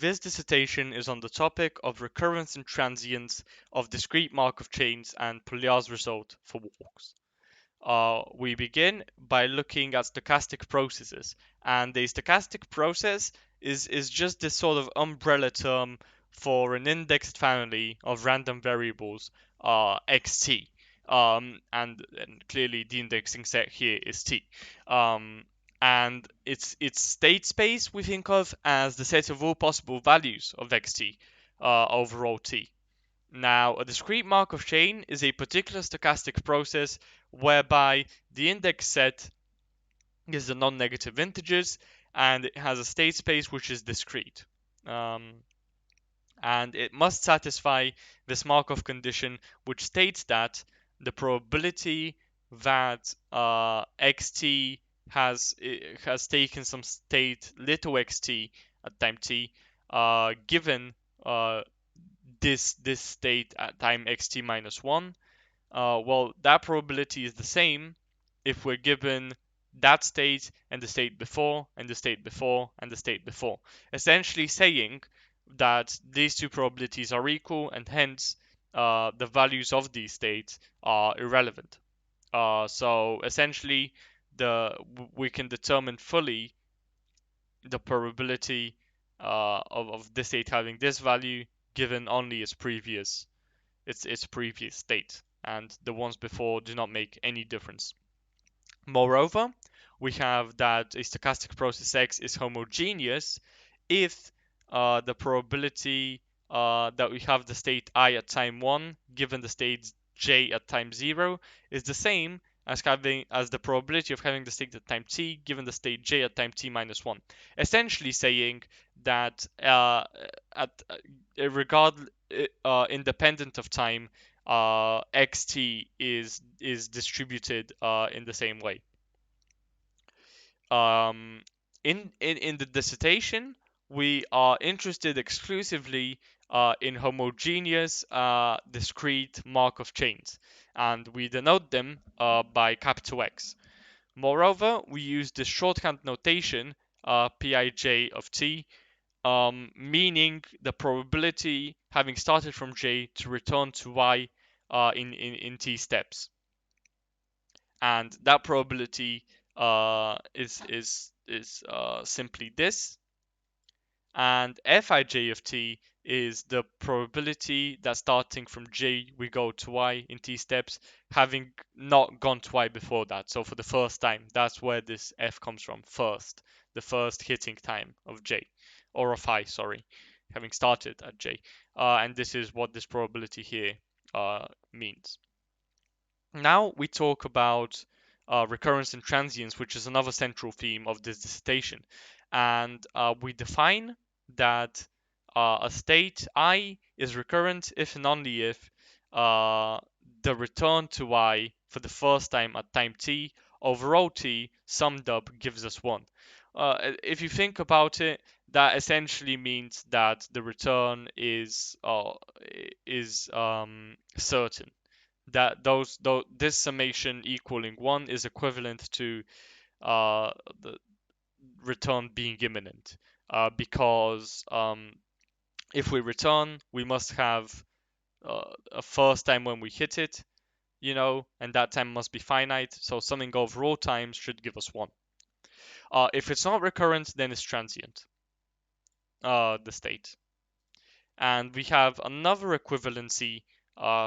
This dissertation is on the topic of recurrence and transience of discrete Markov chains and Polяр's result for walks. We begin by looking at stochastic processes, and a stochastic process is just this sort of umbrella term for an indexed family of random variables xt. And clearly the indexing set here is t. And its state space we think of as the set of all possible values of xt over all t. Now, a discrete Markov chain is a particular stochastic process whereby the index set is the non-negative integers and it has a state space which is discrete. And it must satisfy this Markov condition, which states that the probability that xt has taken some state little xt at time t, given this state at time xt minus 1, well, that probability is the same if we're given that state and the state before and the state before and the state before, essentially saying that these two probabilities are equal and hence the values of these states are irrelevant. So essentially, we can determine fully the probability of this state having this value given only its previous state, and the ones before do not make any difference. Moreover, we have that a stochastic process X is homogeneous if the probability that we have the state I at time 1 given the state J at time 0 is the same as the probability of having the state at time t given the state J at time t minus 1, essentially saying that independent of time, xt is distributed in the same way. In the dissertation, we are interested exclusively in homogeneous discrete Markov chains, and we denote them by capital X. Moreover, we use the shorthand notation Pij of t, meaning the probability having started from j to return to y in t steps, and that probability is simply this, and Fij of t is the probability that starting from j we go to y in t steps, having not gone to y before that. So for the first time, that's where this f comes from. The first hitting time of j, or of I, sorry, having started at j, and this is what this probability here means. Now we talk about recurrence and transience, which is another central theme of this dissertation. And we define that a state I is recurrent if and only if the return to I for the first time at time t over all t summed up gives us 1. If you think about it, that essentially means that the return is certain, that this summation equaling 1 is equivalent to the return being imminent, because if we return, we must have a first time when we hit it, and that time must be finite, so summing over all times should give us 1. If it's not recurrent, then it's transient, the state. And we have another equivalency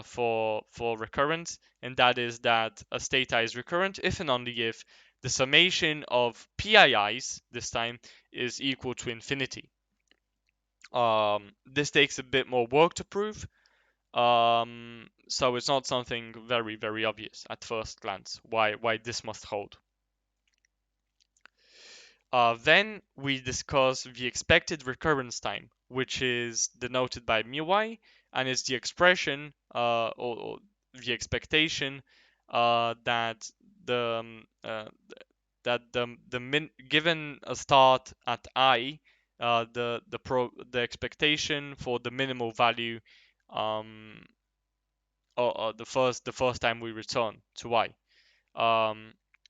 for recurrence, and that is that a state I is recurrent if and only if the summation of PIIs this time is equal to infinity. This takes a bit more work to prove, so it's not something very, very obvious at first glance why this must hold. Then we discuss the expected recurrence time, which is denoted by μi, and is the expression or the expectation that given a start at I, the expectation for the minimal value, or the first time we return to I.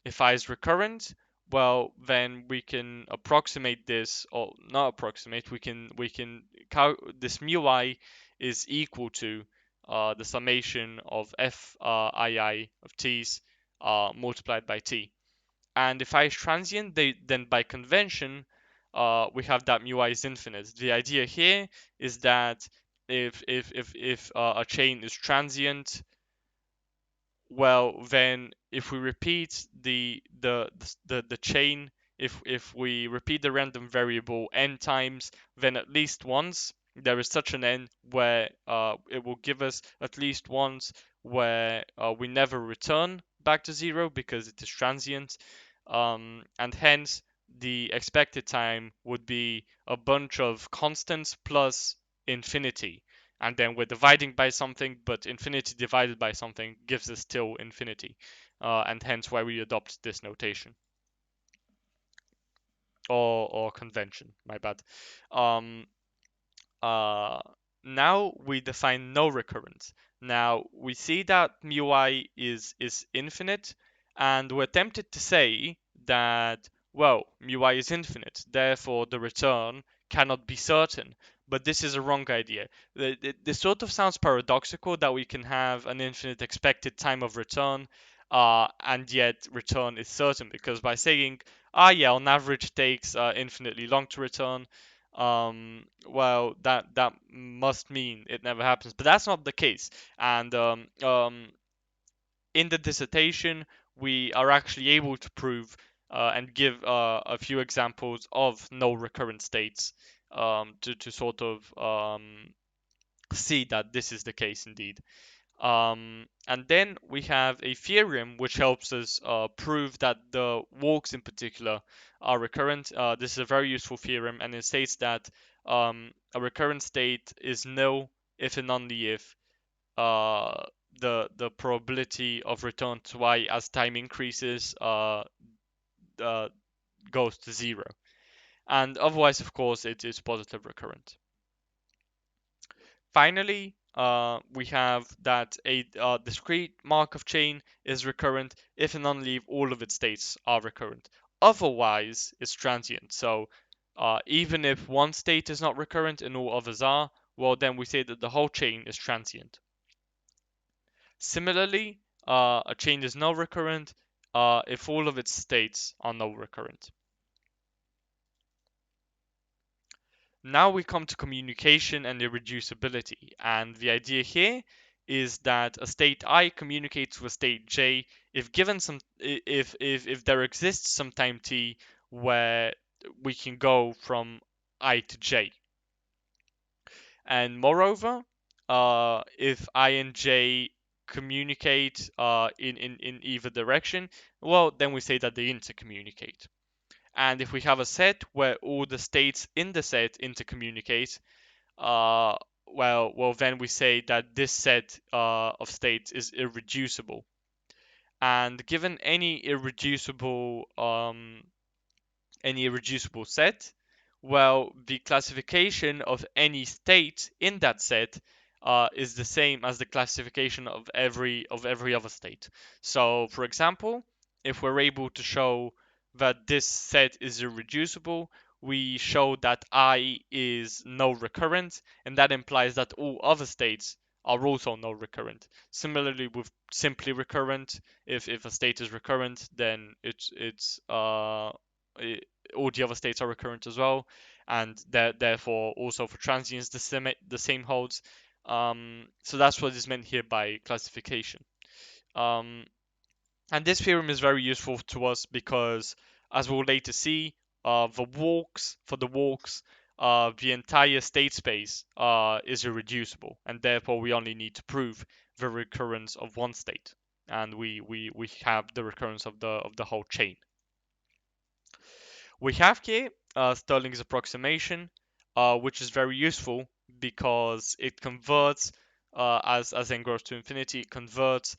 If I is recurrent, well, then we can approximate this, or not approximate. This mu I is equal to the summation of f of t's multiplied by t. And if I is transient, then by convention, we have that mu I is infinite. The idea here is that if a chain is transient, well, then if we repeat the chain, if we repeat the random variable n times, then at least once there is such an n where it will give us at least once where we never return back to zero because it is transient, and hence the expected time would be a bunch of constants plus infinity, and then we're dividing by something, but infinity divided by something gives us still infinity, and hence why we adopt this notation or convention. My bad. Um, uh, Now we define no recurrence. Now we see that mu I is infinite, and we're tempted to say that, well, mu I is infinite, therefore the return cannot be certain. But this is a wrong idea. This sort of sounds paradoxical that we can have an infinite expected time of return, and yet return is certain, because by saying, yeah, on average it takes infinitely long to return, well, that must mean it never happens, but that's not the case. And in the dissertation, we are actually able to prove and give a few examples of no recurrent states, to sort of see that this is the case indeed. And then we have a theorem which helps us prove that the walks in particular are recurrent. This is a very useful theorem, and it states that a recurrent state is nil if and only if the probability of return to y as time increases uh, goes to zero, and otherwise, of course, it is positive recurrent. Finally, we have that a discrete Markov chain is recurrent if and only if all of its states are recurrent. Otherwise, it's transient. So even if one state is not recurrent and all others are, well, then we say that the whole chain is transient. Similarly, a chain is null recurrent if all of its states are null recurrent. Now we come to communication and irreducibility, and the idea here is that a state I communicates with state J if given some if there exists some time t where we can go from I to J. And moreover, if I and J communicate in either direction, well, then we say that they intercommunicate. And if we have a set where all the states in the set intercommunicate, well, then we say that this set of states is irreducible. And given any irreducible set, well, the classification of any state in that set is the same as the classification of every other state. So, for example, if we're able to show that this set is irreducible, we show that I is no recurrent, and that implies that all other states are also no recurrent. Similarly, with simply recurrent, if a state is recurrent, then it's all the other states are recurrent as well, and therefore also for transients the same holds. So that's what is meant here by classification. Um, and this theorem is very useful to us because, as we'll later see, for the walks, the entire state space is irreducible, and therefore we only need to prove the recurrence of one state, and we have the recurrence of the whole chain. We have here Stirling's approximation, which is very useful because it converts, as n grows to infinity, it converts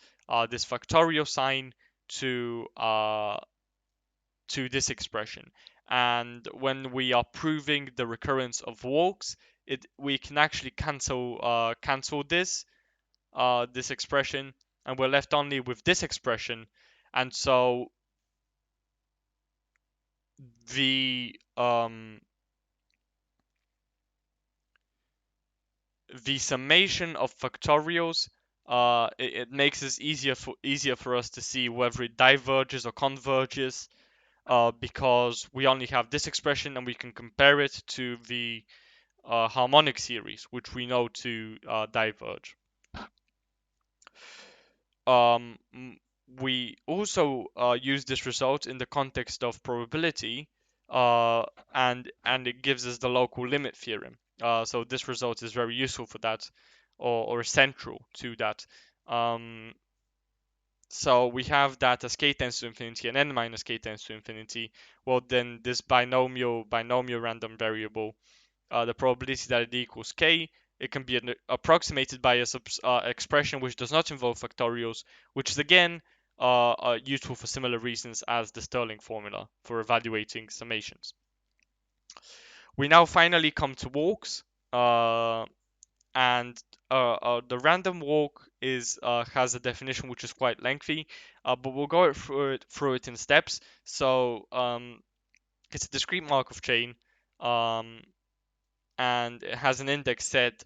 this factorial sign to this expression. And when we are proving the recurrence of walks, we can actually cancel this expression, and we're left only with this expression. And so the summation of factorials, it makes it easier for us to see whether it diverges or converges, because we only have this expression and we can compare it to the harmonic series, which we know to diverge. Um, we also use this result in the context of probability, and it gives us the local limit theorem. So this result is very useful for that, or central to that. So we have that as k tends to infinity and n minus k tends to infinity. Well, then this binomial random variable, the probability that it equals k, it can be approximated by a expression which does not involve factorials, which is again useful for similar reasons as the Stirling formula for evaluating summations. We now finally come to walks, and the random walk has a definition which is quite lengthy, but we'll go through it in steps. So it's a discrete Markov chain, um, and it has an index set,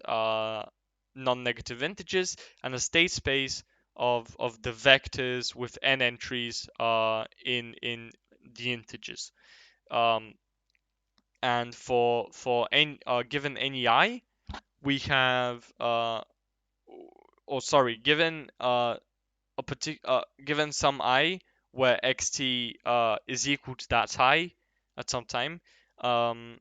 non-negative integers, and a state space of the vectors with n entries in the integers. Um, and for any given any I, we have given given some I where xt is equal to that I at some time, um,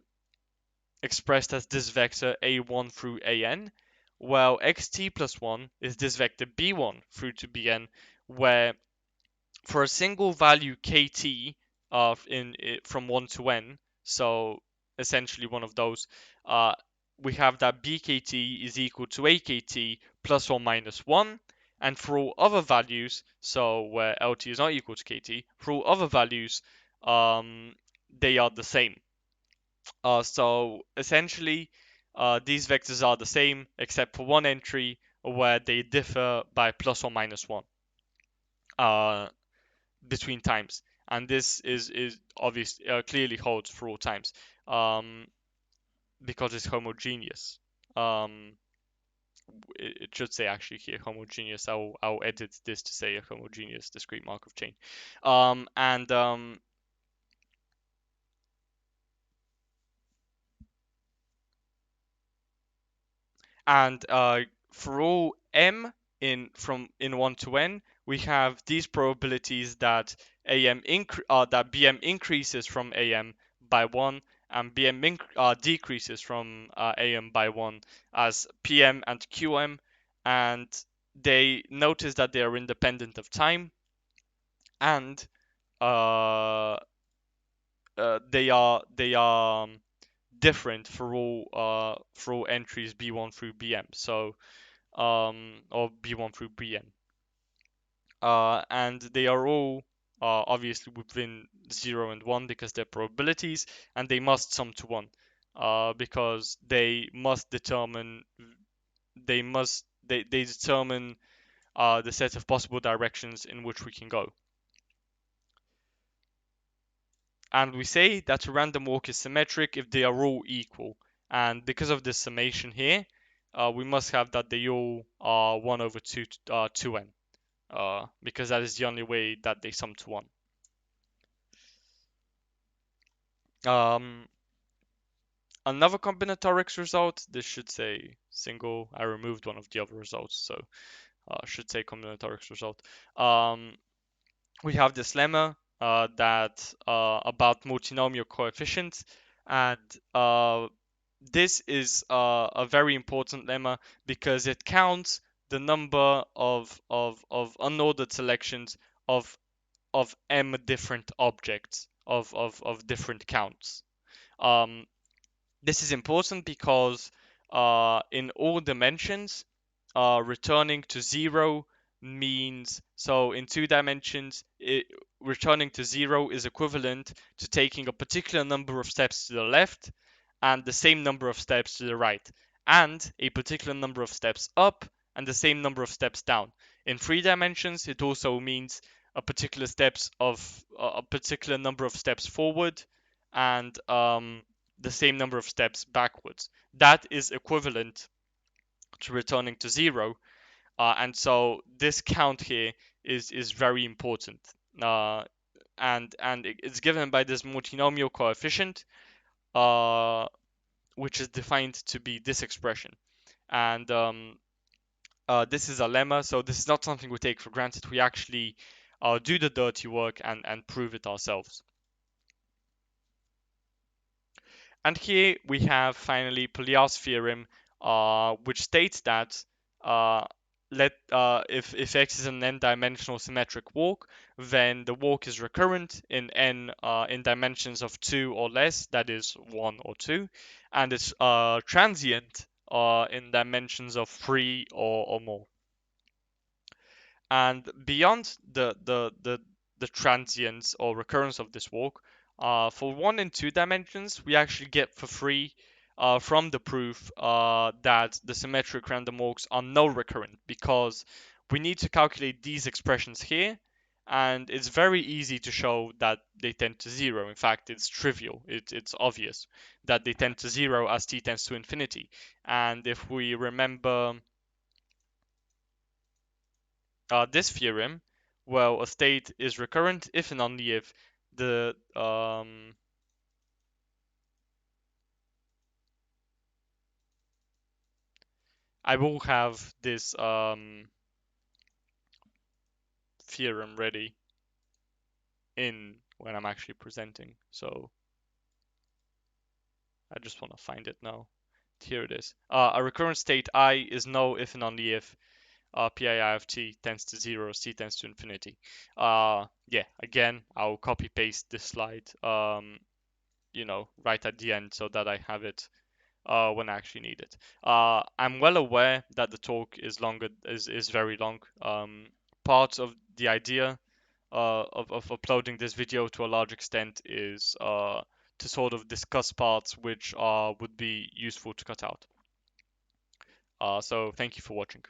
expressed as this vector a1 through an, while xt plus 1 is this vector b1 through to bn, where for a single value kt from 1 to n, so essentially one of those, uh, we have that bkt is equal to akt plus or minus 1, and for all other values, so where lt is not equal to kt, for all other values, they are the same. So essentially, these vectors are the same except for one entry where they differ by plus or minus 1 uh, between times. And this is obviously clearly holds for all times, um, because it's homogeneous. Um, it should say actually here homogeneous. I'll edit this to say a homogeneous discrete Markov chain. And for all m in 1 to n, we have these probabilities that that bm increases from am by 1, and bm decreases from am by 1 as pm and qm, and they notice that they are independent of time, and uh, they are different for all entries b1 through bm. So or b1 through bn, and they are all obviously within 0 and 1 because they're probabilities, and they must sum to 1, because they determine the set of possible directions in which we can go. And we say that a random walk is symmetric if they are all equal. And because of this summation here, we must have that they all are 1 over 2n, because that is the only way that they sum to 1. Another combinatorics result, this should say single. I removed one of the other results, so should say combinatorics result. We have this lemma that about multinomial coefficients, and this is a very important lemma because it counts the number of unordered selections of m different objects of different counts. This is important because in all dimensions, returning to 0 means, so in 2 dimensions, returning to 0 is equivalent to taking a particular number of steps to the left and the same number of steps to the right, and a particular number of steps up and the same number of steps down. In 3 dimensions, it also means a particular number of steps forward and the same number of steps backwards. That is equivalent to returning to zero, and so this count here is very important. Uh, and it's given by this multinomial coefficient, uh, which is defined to be this expression. And this is a lemma, so this is not something we take for granted. We actually do the dirty work and prove it ourselves. And here we have finally Poliar's theorem, which states that uh, if x is an n-dimensional symmetric walk, then the walk is recurrent in n in dimensions of 2 or less, that is 1 or 2, and it's transient in dimensions of 3 or more. And beyond the transience or recurrence of this walk, for 1 and 2 dimensions, we actually get for free from the proof that the symmetric random walks are no recurrent, because we need to calculate these expressions here, and it's very easy to show that they tend to zero. In fact, it's trivial. It's obvious that they tend to zero as t tends to infinity. And if we remember this theorem, well, a state is recurrent if and only if the I will have this theorem ready in when I'm actually presenting. So I just want to find it now. Here it is. A recurrent state I is no if and only if PII of t tends to zero, c tends to infinity. Yeah, again, I'll copy paste this slide, right at the end so that I have it when I actually need it. I'm well aware that the talk is very long. Part of the idea of uploading this video to a large extent is to sort of discuss parts which would be useful to cut out. So thank you for watching.